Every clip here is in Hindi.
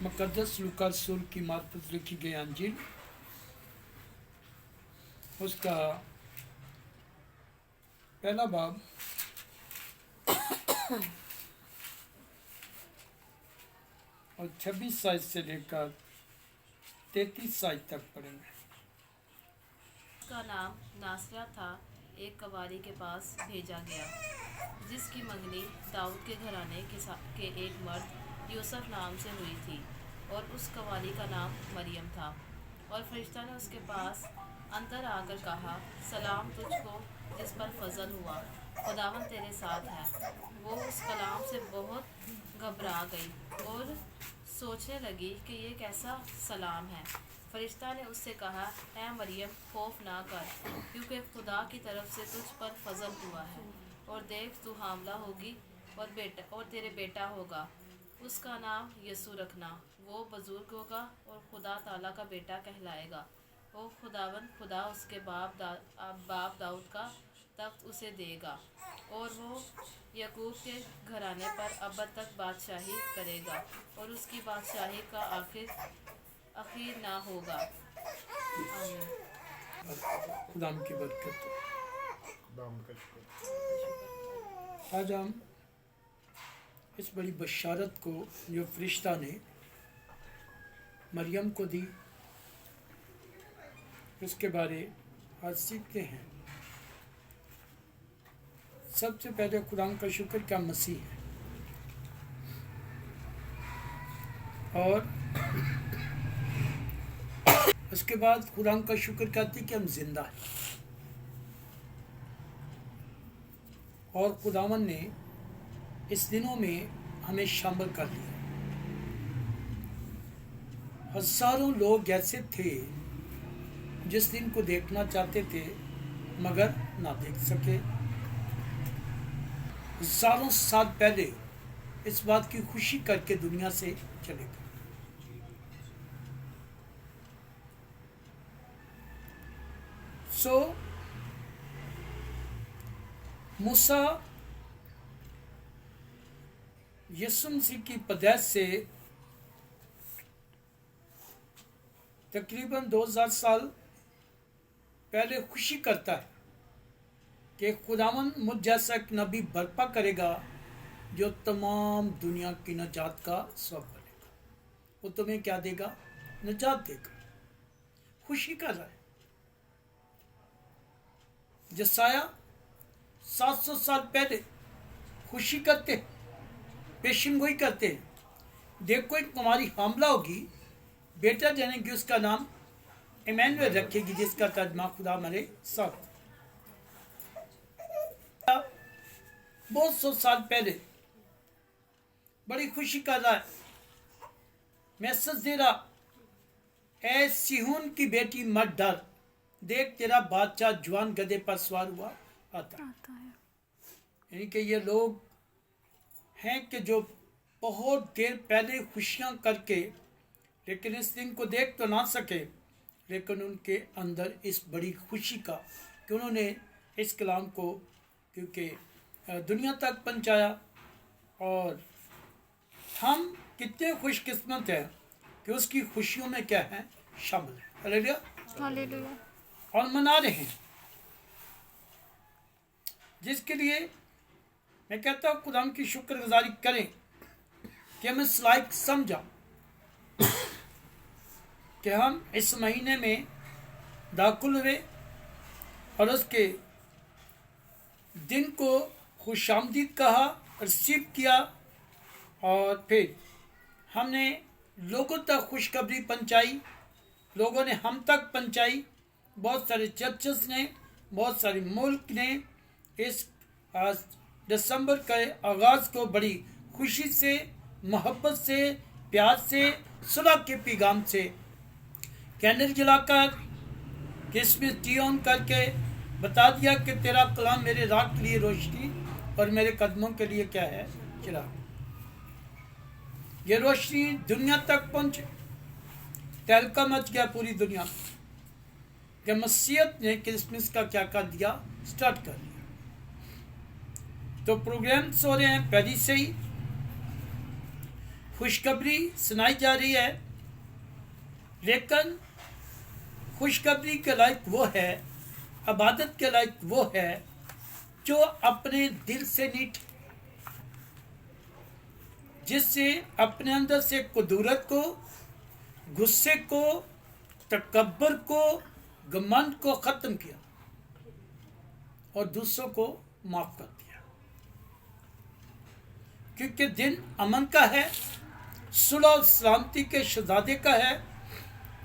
मुकद्दस लूका रसूल की मार्फत लिखी गई अंजील उसका पहला बाब और 26 साइज से लेकर 33 साइज तक पढ़ेंगे। उसका नाम नासरा था। एक कवारी के पास भेजा गया जिसकी मंगनी दाऊद के घराने के एक मर्द यूसुफ नाम से हुई थी और उस कवारी का नाम मरियम था। और फरिश्ता ने उसके पास अंदर आकर कहा, सलाम तुझको जिस पर फजल हुआ, खुदावन तेरे साथ है। वो उस कलाम से बहुत घबरा गई और सोचने लगी कि ये कैसा सलाम है। फरिश्ता ने उससे कहा, ऐ मरियम खौफ ना कर, क्योंकि खुदा की तरफ से तुझ पर फजल हुआ है। और देख तू हामला होगी और तेरे बेटा होगा। उसका नाम यसू रखना। वो बुजुर्ग होगा और खुदा ताला का बेटा कहलाएगा। वो खुदा उसके बाप दाऊद का तख्त उसे देगा और वो यकूब के घराने पर अब तक बादशाही करेगा और उसकी बादशाही का आखिर ना होगा। आमीन। खुदा की बरकत। आज हम इस बड़ी बशारत को जो फरिश्ता ने मरियम को दी उसके बारे आज सीखते हैं। सबसे पहले खुदा का शुक्र क्या मसीह है और उसके बाद खुदा का शुक्र करते कि हम जिंदा हैं और खुदावन ने इस दिनों में हमें शामिल कर लिया। हजारों लोग ऐसे थे जिस दिन को देखना चाहते थे मगर ना देख सके। हजारों साल पहले इस बात की खुशी करके दुनिया से चले गए। मूसा यीशु मसीह की पैदाइश से तकरीबन 2000 साल पहले खुशी करता है कि खुदावन मुझ जैसा एक नबी बर्पा करेगा जो तमाम दुनिया की नजात का सबब बनेगा। वो तुम्हें क्या देगा? नजात देगा। खुशी कर रहा है। जसाया 700 साल पहले खुशी करते, पेशनगोई करते हैं। देखो एक कुमारी हामला होगी, बेटा जनेगी, उसका नाम इमैनुएल रखेगी, जिसका तर्जमा खुदा हमारे साथ। बहुत सौ साल पहले बड़ी खुशी कर रहा है, मैसेज दे रहा, ऐ सिहोन की बेटी मत डर, देख तेरा बादशाह जवान गधे पर सवार हुआ आता है। यानी कि ये लोग हैं कि जो बहुत देर पहले खुशियां करके लेकिन इस दिन को देख तो ना सके, लेकिन उनके अंदर इस बड़ी खुशी का कि उन्होंने इस कलाम को क्योंकि दुनिया तक पहुंचाया। और हम कितने खुशकिस्मत हैं कि उसकी खुशियों में क्या है? शामिल है। हालेलुया। और मना रहे हैं, जिसके लिए मैं कहता हूँ खुदा की शुक्रगुजारी करें कि हम इस लायक समझा कि हम इस महीने में दाखिल हुए और उसके दिन को खुशामदीद कहा, रिसीव किया और फिर हमने लोगों तक खुशखबरी पहुंचाई, लोगों ने हम तक पहुंचाई। बहुत सारे चर्चेस ने, बहुत सारे मुल्क ने इस दिसंबर के आगाज़ को बड़ी खुशी से, मोहब्बत से, प्यार से, सुलह के पैगाम से कैंडल जलाकर क्रिसमस ट्री ऑन करके बता दिया कि तेरा कलाम मेरे राह के लिए रोशनी और मेरे कदमों के लिए क्या है? चिराग। ये रोशनी दुनिया तक पहुंचे, तहलका मच गया पूरी दुनिया कि मसीहत ने क्रिसमस का क्या कर दिया? स्टार्ट कर दिया। तो प्रोग्राम्स हो रहे हैं पहले से ही, खुशखबरी सुनाई जा रही है, लेकिन खुशखबरी के लायक वो है, इबादत के लायक वो है जो अपने दिल से नीट, जिससे अपने अंदर से कुदरत को, गुस्से को, तकब्बर को, घमंड को खत्म किया और दूसरों को माफ कर दिया। क्योंकि दिन अमन का है, सुलह और सलामती के शहजादे का है,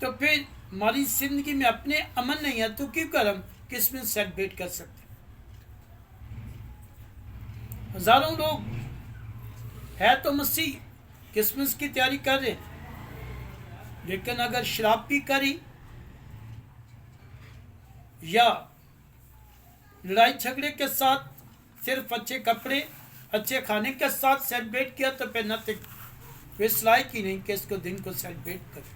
तो फिर हमारी जिंदगी में अपने अमन नहीं है तो क्यों कर हम किसमें सेलिब्रेट कर सकते। हजारों लोग है तो मसीह क्रिसमस की तैयारी कर रहे हैं, लेकिन अगर शराब पी करी या लड़ाई झगड़े के साथ सिर्फ अच्छे कपड़े, अच्छे खाने के साथ सेलिब्रेट किया तो फिर नथिंग, वे लायक ही नहीं कि इसको दिन को सेलिब्रेट करें।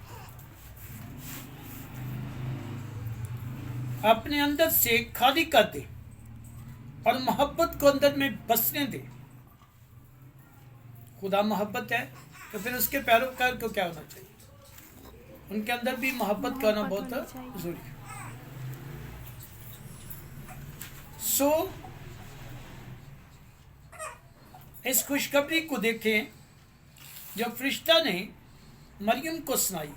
अपने अंदर से खाली कर दे और मोहब्बत को अंदर में बसने दे। खुदा मोहब्बत है तो फिर उसके पैरोकार को क्या होना चाहिए? उनके अंदर भी मोहब्बत करना बहुत जरूरी है। इस खुशखबरी को देखें जो फरिश्ता ने मरियम को सुनाई।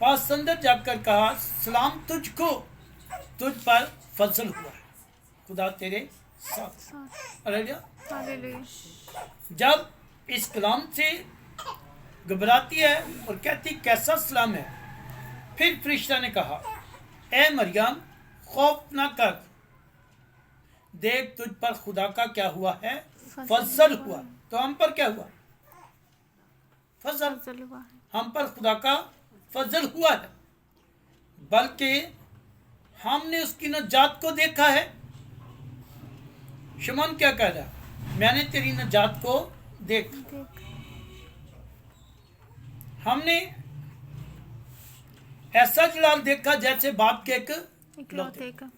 पास अंदर जाकर कहा, सलाम तुझको, तुझ पर फजल हुआ है, खुदा तेरे साथ। हालेलुया। जब इस कलाम से घबराती है और कहती कैसा सलाम है, फिर फरिश्ता ने कहा, ए मरियम खौफ ना कर, देख तुझ पर खुदा का क्या हुआ है, फजल हुआ। तो हम पर क्या हुआ? फजल हुआ है। हम पर खुदा का फजल हुआ है, बल्कि हमने उसकी नजात को देखा है। शमन क्या कह रहा? मैंने तेरी नजात को देखा। हमने ऐसा जलाल देखा जैसे बाप के इकलौते का।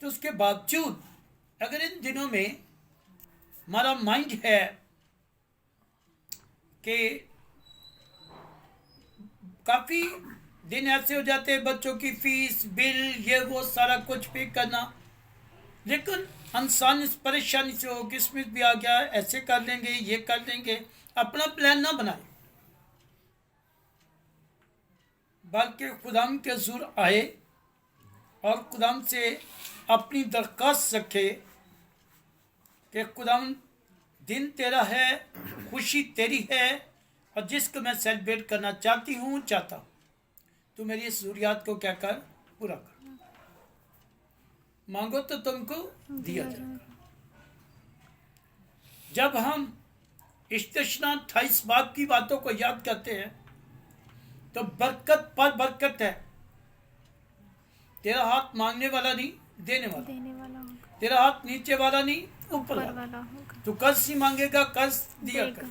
तो उसके बावजूद अगर इन दिनों में हमारा माइंड है कि काफी दिन ऐसे हो जाते हैं, बच्चों की फीस, बिल, ये वो सारा कुछ पे करना, लेकिन इंसान इस परेशानी से हो, किसमिस भी आ गया, ऐसे कर लेंगे, ये कर लेंगे, अपना प्लान ना बनाए, बल्कि खुदाम के हुजूर आए और खुदाम से अपनी दरख्वास्त रखे कि खुदाम दिन तेरा है, खुशी तेरी है, और जिसको मैं सेलिब्रेट करना चाहता हूँ, तू मेरी इस ज़रूरियात को क्या कर, पूरा कर। मांगो तो तुमको दिया जाएगा। जब हम इस्तिशना 28 बाब की बातों को याद करते हैं तो बरकत पर बरकत है। तेरा हाथ मांगने वाला नहीं, देने वाला होगा। तेरा हाथ नीचे वाला नहीं, ऊपर वाला होगा। तू कर्ज नहीं मांगेगा, कर्ज दिया कर,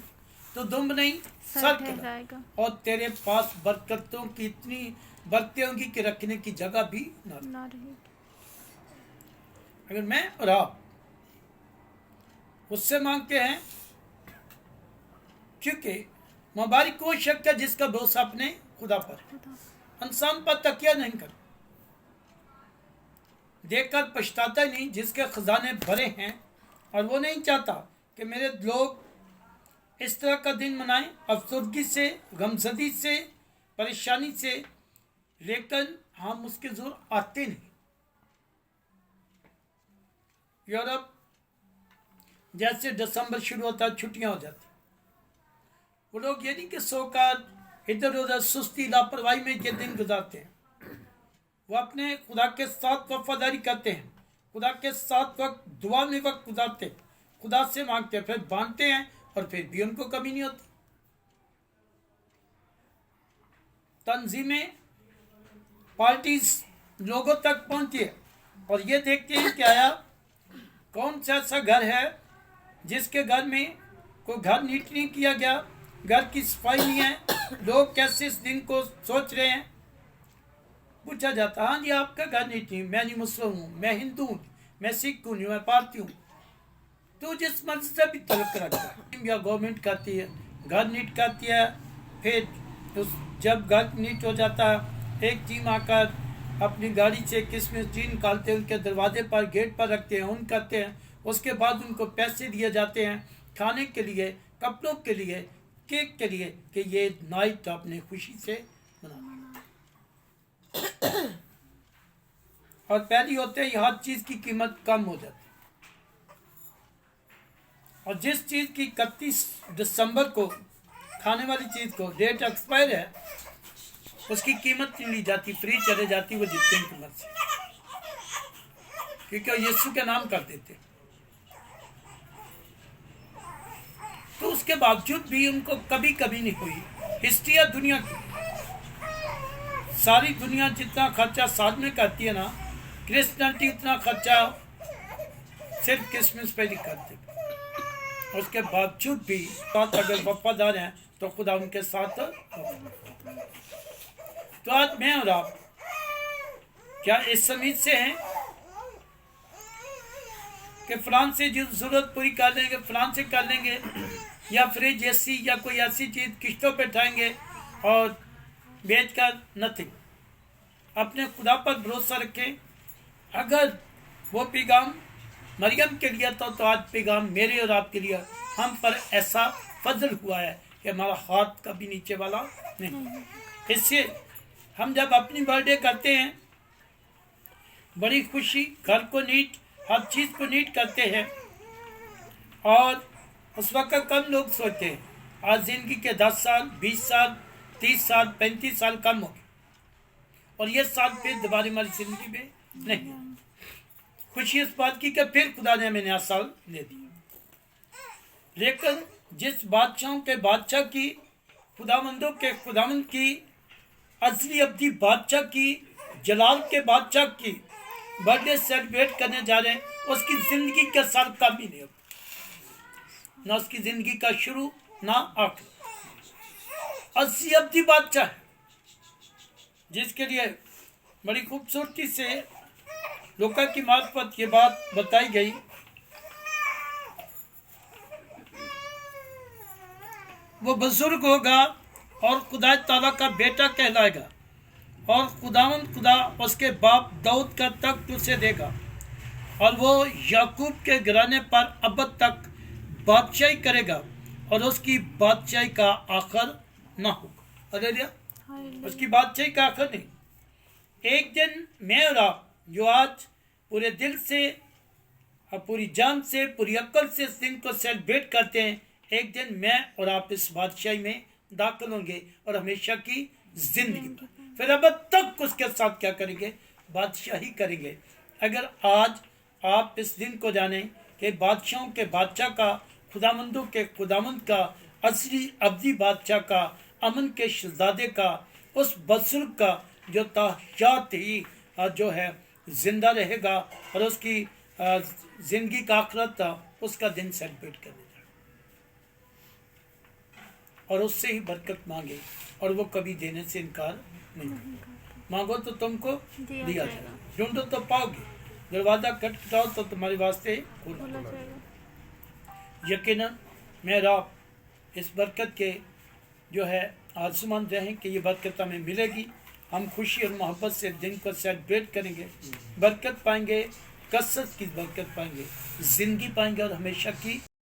तो दुम्ब नहीं सर जाएगा, और तेरे पास बरकतों की इतनी बरकतें होंगी कि रखने की जगह भी ना रहेगी। अगर मैं और आप उससे मांगते हैं, क्योंकि मुबारक वो शख्स है जिसका भरोसा अपने खुदा पर है, इंसान पर तकिया नहीं कर, देखकर पछताता नहीं, जिसके खजाने भरे हैं और वो नहीं चाहता कि मेरे लोग इस तरह का दिन मनाएं, अफसरदगी से, गमजदी से, परेशानी से, लेकिन हम उसके जोर आते नहीं। यूरोप जैसे दिसंबर शुरू होता है, छुट्टियां हो जाती, वो लोग ये नहीं कि सोकर इधर उधर सुस्ती लापरवाही में ये दिन गुजारते हैं, वो अपने खुदा के साथ वफादारी करते हैं, खुदा के साथ वक्त दुआ में वक्त गुजारते हैं, खुदा से मांगते हैं, फिर बांटते हैं, और फिर भी उनको कमी नहीं होती। तंजीमें, पार्टीज लोगों तक पहुंचती है और ये देखते हैं कि आया कौन सा ऐसा घर है जिसके घर में कोई घर नीट नहीं किया गया, घर की सफाई नहीं है, लोग कैसे इस दिन को सोच रहे हैं। पूछा जाता, हाँ जी आपका घर नीट नहीं, मैं नहीं मुस्लिम हूँ, मैं हिंदू हूँ, मैं सिख हूँ, मैं पारसी हूँ, तो जिस मर्जी से भी तलब कराता या गवर्नमेंट करती है, घर नीट करती है, फिर उस जब घर नीट हो जाता है एक टीम आकर अपनी गाड़ी से किसमिस जी निकालते हैं, उनके दरवाजे पर गेट पर रखते हैं, उन करते हैं। उसके बाद उनको पैसे दिए जाते हैं खाने के लिए, कपड़ों के लिए, केक के लिए, कि ये नाइट आपने खुशी से मनाना। और पहली होते ही हर चीज़ की कीमत कम हो जाती है, और जिस चीज़ की 31 दिसंबर को खाने वाली चीज़ को डेट एक्सपायर है, उसकी कीमत नहीं ली जाती, फ्री चले जाती वो जितने की कीमत से, क्योंकि यीशु के नाम कर देते। तो उसके बावजूद भी उनको कभी कभी नहीं हुई। हिस्ट्री है दुनिया की, सारी दुनिया जितना खर्चा साथ में करती है ना, क्रिश्चियनिटी उतना खर्चा सिर्फ क्रिसमस पे नहीं करते। उसके बावजूद भी साथ अगर वफादार हैं तो खुदा उनके साथ। तो आज मैं और आप क्या इस उम्मीद से हैं कि फलान से जो जरूरत पूरी कर लेंगे फलान से कर लेंगे, या फ्रिज एसी या कोई ऐसी चीज़ किश्तों पे उठाएंगे और बेचकर? नथिंग। अपने खुदा पर भरोसा रखें। अगर वो पैगाम मरियम के लिए तो आज पैगाम मेरे और आपके लिए हम पर ऐसा फजल हुआ है कि हमारा हाथ कभी नीचे वाला नहीं। इससे हम जब अपनी बर्थडे करते हैं बड़ी खुशी, घर को नीट, हर चीज़ को नीट करते हैं, और उस वक्त कम लोग सोचते हैं। आज जिंदगी के 10 साल, 20 साल, 30 साल, 35 साल कम हो गए, और ये साल फिर दोबारा हमारी जिंदगी में नहीं। खुशी इस बात की कि फिर खुदा ने हमें नया साल दे दिया। लेकिन जिस बादशाहों के बादशाह की, खुदावंदों के खुदावंद की, असली अब्दी बादशाह की, जलाल के बादशाह की बर्थडे सेलिब्रेट करने जा रहे हैं, उसकी जिंदगी का साल कम ही नहीं होता, ना उसकी जिंदगी का शुरू ना आखिर। असली अब्दी बादशाह है जिसके लिए बड़ी खूबसूरती से लूका की मार्फत ये बात बताई गई। वो बुजुर्ग होगा और खुदा ताला का बेटा कहलाएगा, और खुदावंद खुदा उसके बाप दाऊद का तख्त उसे देगा, और वो याकूब के घराने पर अब तक बादशाही करेगा, और उसकी बादशाही का आखिर ना होगा। हालेलुया। उसकी बादशाही का आखिर नहीं। एक दिन मैं और आप जो आज पूरे दिल से और पूरी जान से, पूरी अक्ल से इस दिन को सेलिब्रेट करते हैं, एक दिन मैं और आप इस बादशाही में दाखिल होंगे, और हमेशा की जिंदगी फिर अब तक उसके साथ क्या करेंगे? बादशाही करेंगे। अगर आज आप इस दिन को जाने कि बादशाहों के बादशाह का, खुदामंदों के खुदामंद का, असली अब्दी बादशाह का, अमन के शहजादे का, उस बुजुर्ग का जो ताहयात ही जो है जिंदा रहेगा, और उसकी जिंदगी का आखिरत था, उसका दिन सेलिब्रेट करने जाए, और उससे ही बरकत मांगे, और वो कभी देने से इनकार नहीं। मांगो तो तुमको दिया जाएगा, ढूंढो तो पाओगे, दरवाजा खटखटाओ तो तुम्हारे वास्ते खोला जाएगा। यकीनन मेरा इस बरकत के जो है आसमान रहें कि ये बरकत हमें मिलेगी। हम खुशी और मोहब्बत से दिन को सेलिब्रेट करेंगे, बरकत पाएंगे, कसरत की बरकत पाएंगे, जिंदगी पाएंगे, और हमेशा की